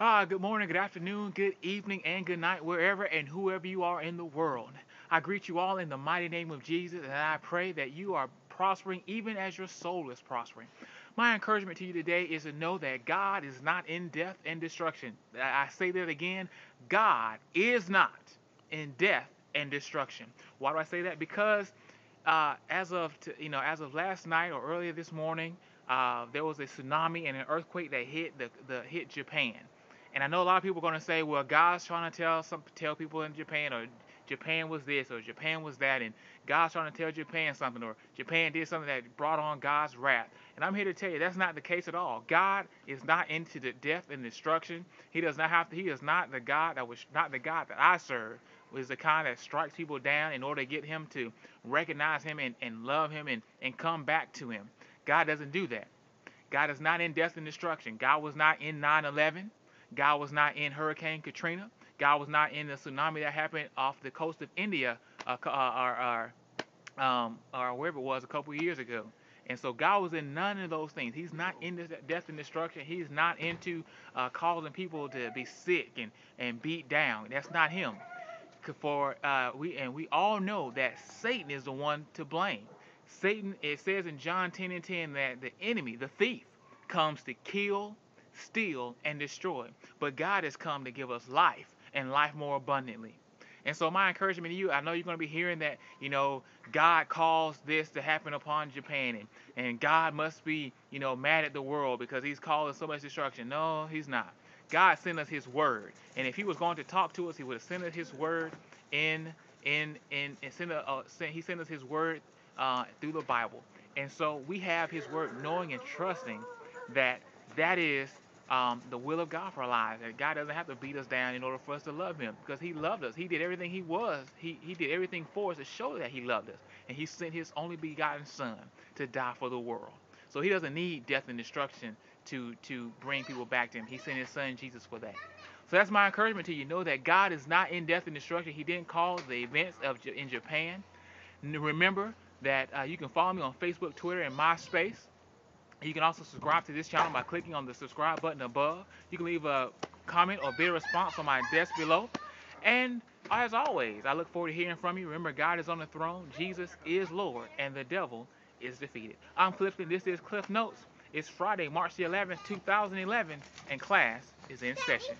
Good morning, good afternoon, good evening, and good night, wherever and whoever you are in the world. I greet you all in the mighty name of Jesus, and I pray that you are prospering even as your soul is prospering. My encouragement to you today is to know that God is not in death and destruction. I say that again, God is not in death and destruction. Why do I say that? Because as of last night or earlier this morning, there was a tsunami and an earthquake that hit Japan. And I know a lot of people are going to say, well, God's trying to tell people in Japan, or Japan was this, or Japan was that, and God's trying to tell Japan something, or Japan did something that brought on God's wrath. And I'm here to tell you that's not the case at all. God is not into the death and destruction. He does not have to. He is not the God that was not the God that I serve. Was the kind that strikes people down in order to get him to recognize him and love him and come back to him. God doesn't do that. God is not in death and destruction. God was not in 9/11. God was not in Hurricane Katrina. God was not in the tsunami that happened off the coast of India, or wherever it was a couple of years ago. And so God was in none of those things. He's not into death and destruction. He's not into causing people to be sick and beat down. That's not him. We all know that Satan is the one to blame. Satan, it says in John 10:10 that the enemy, the thief, comes to kill, steal, and destroy. But God has come to give us life and life more abundantly. And so my encouragement to you, I know you're going to be hearing that, God caused this to happen upon Japan, and God must be, mad at the world because he's causing so much destruction. No, he's not. God sent us his word. And if he was going to talk to us, he would have sent us his word he sent us his word through the Bible. And so we have his word knowing and trusting that that is the will of God for our lives. That God doesn't have to beat us down in order for us to love him because he loved us. He did everything he did everything for us to show that he loved us. And he sent his only begotten son to die for the world. So he doesn't need death and destruction to bring people back to him. He sent his son Jesus for that. So that's my encouragement to you. Know that God is not in death and destruction. He didn't cause the events in Japan. Remember that you can follow me on Facebook, Twitter, and MySpace. You can also subscribe to this channel by clicking on the subscribe button above. You can leave a comment or bit of response on my desk below. And as always, I look forward to hearing from you. Remember, God is on the throne, Jesus is Lord, and the devil is defeated. I'm Clifton. This is Cliff Notes. It's Friday, March the 11th, 2011, and class is in session.